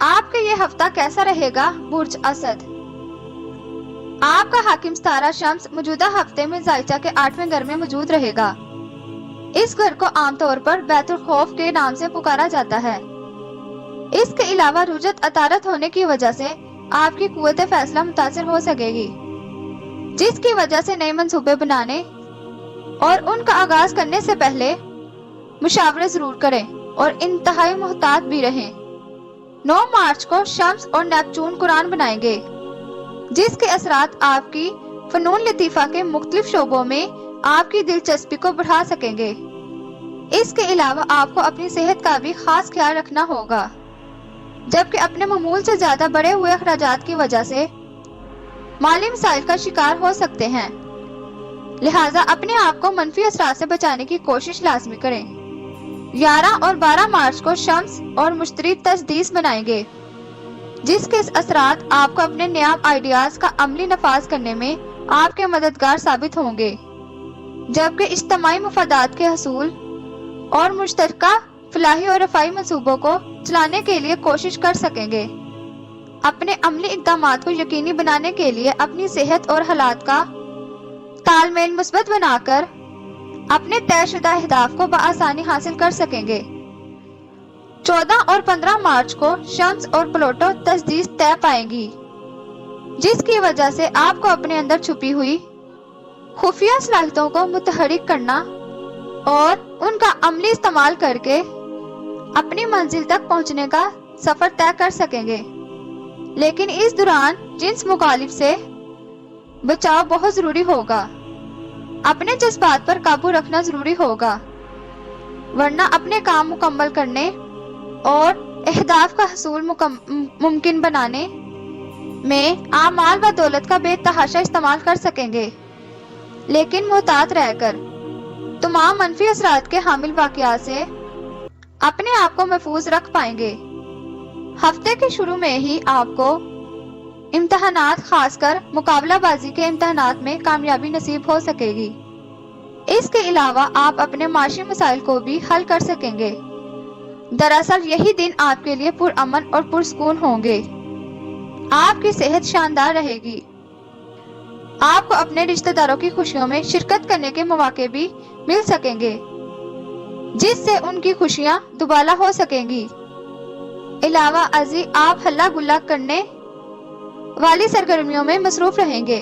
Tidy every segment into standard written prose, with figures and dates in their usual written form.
آپ کا یہ ہفتہ کیسا رہے گا برج اسد؟ آپ کا حاکم ستارہ شمس موجودہ ہفتے میں ذائچہ کے 8ویں گھر میں موجود رہے گا۔ اس گھر کو عام طور پر بیت الخوف کے نام سے پکارا جاتا ہے۔ اس کے علاوہ رجت عطارد ہونے کی وجہ سے آپ کی قوت فیصلہ متاثر ہو سکے گی، جس کی وجہ سے نئے منصوبے بنانے اور ان کا آغاز کرنے سے پہلے مشاورے ضرور کریں اور انتہائی محتاط بھی رہیں۔ 9 مارچ کو شمس اور نیپچون قرآن بنائیں گے، جس کے اثرات آپ کی فنون لطیفہ کے مختلف شعبوں میں آپ کی دلچسپی کو بڑھا سکیں گے۔ اس کے علاوہ آپ کو اپنی صحت کا بھی خاص خیال رکھنا ہوگا، جبکہ اپنے معمول سے زیادہ بڑھے ہوئے اخراجات کی وجہ سے مالی مسائل کا شکار ہو سکتے ہیں، لہٰذا اپنے آپ کو منفی اثرات سے بچانے کی کوشش لازمی کریں۔ 11 اور 12 مارچ کو شمس اور مشتری تجدید بنائیں گے، جس کے اثرات آپ کو اپنے نیاب آئیڈیاز کا عملی نفاذ کرنے میں آپ کے مددگار ثابت ہوں گے، جبکہ اجتماعی مفادات کے حصول اور مشترکہ فلاحی اور رفاہی منصوبوں کو چلانے کے لیے کوشش کر سکیں گے۔ اپنے عملی اقدامات کو یقینی بنانے کے لیے اپنی صحت اور حالات کا تال میل مثبت بنا کر اپنے طے شدہ اہداف کو بآسانی حاصل کر سکیں گے۔ 14 اور 15 مارچ کو شمس اور پلوٹو تجدید طے پائیں گی، جس کی وجہ سے آپ کو اپنے اندر چھپی ہوئی خفیہ صلاحیتوں کو متحرک کرنا اور ان کا عملی استعمال کر کے اپنی منزل تک پہنچنے کا سفر طے کر سکیں گے، لیکن اس دوران جنس مخالف سے بچاؤ بہت ضروری ہوگا۔ اپنے جذبات پر قابو رکھنا ضروری ہوگا، ورنہ اپنے کام مکمل کرنے اور اہداف کا حصول ممکن بنانے میں آپ مال و دولت کا بے تحاشا استعمال کر سکیں گے، لیکن محتاط رہ کر تمام منفی اثرات کے حامل واقعات سے اپنے آپ کو محفوظ رکھ پائیں گے۔ ہفتے کے شروع میں ہی آپ کو امتحانات، خاص کر مقابلہ بازی کے امتحانات میں کامیابی نصیب ہو سکے گی۔ اس کے علاوہ آپ اپنے معاشی مسائل کو بھی حل کر سکیں گے۔ دراصل یہی دن آپ کے لیے پرامن اور پرسکون ہوں گے۔ آپ کی صحت شاندار رہے گی۔ آپ کو اپنے رشتہ داروں کی خوشیوں میں شرکت کرنے کے مواقع بھی مل سکیں گے، جس سے ان کی خوشیاں دوبالا ہو سکیں گی۔ علاوہ ازیں آپ ہلا گلا کرنے والی سرگرمیوں میں مصروف رہیں گے۔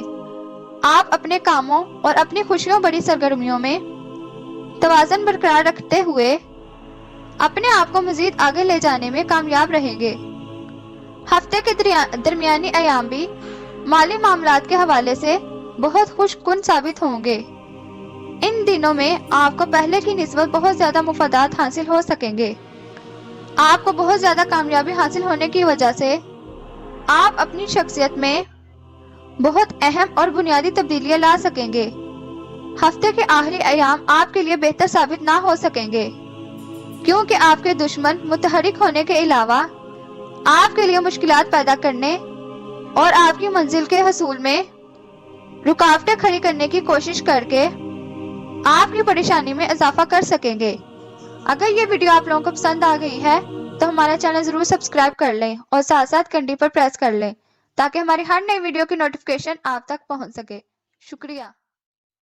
آپ اپنے کاموں اور اپنی خوشیوں بڑی سرگرمیوں میں توازن برقرار رکھتے ہوئے اپنے آپ کو مزید آگے لے جانے میں کامیاب رہیں گے۔ ہفتے کے درمیانی ایام بھی مالی معاملات کے حوالے سے بہت خوش کن ثابت ہوں گے۔ ان دنوں میں آپ کو پہلے کی نسبت بہت زیادہ مفادات حاصل ہو سکیں گے۔ آپ کو بہت زیادہ کامیابی حاصل ہونے کی وجہ سے آپ اپنی شخصیت میں بہت اہم اور بنیادی تبدیلیاں لا سکیں گے۔ ہفتے کے آخری ایام آپ کے لیے بہتر ثابت نہ ہو سکیں گے، کیونکہ آپ کے دشمن متحرک ہونے کے علاوہ آپ کے لیے مشکلات پیدا کرنے اور آپ کی منزل کے حصول میں رکاوٹیں کھڑی کرنے کی کوشش کر کے آپ کی پریشانی میں اضافہ کر سکیں گے۔ اگر یہ ویڈیو آپ لوگوں کو پسند آ گئی ہے تو ہمارا چینل ضرور سبسکرائب کر لیں اور ساتھ ساتھ گھنٹی پر پریس کر لیں، تاکہ ہماری ہر نئی ویڈیو کی نوٹیفیکیشن آپ تک پہنچ سکے۔ شکریہ۔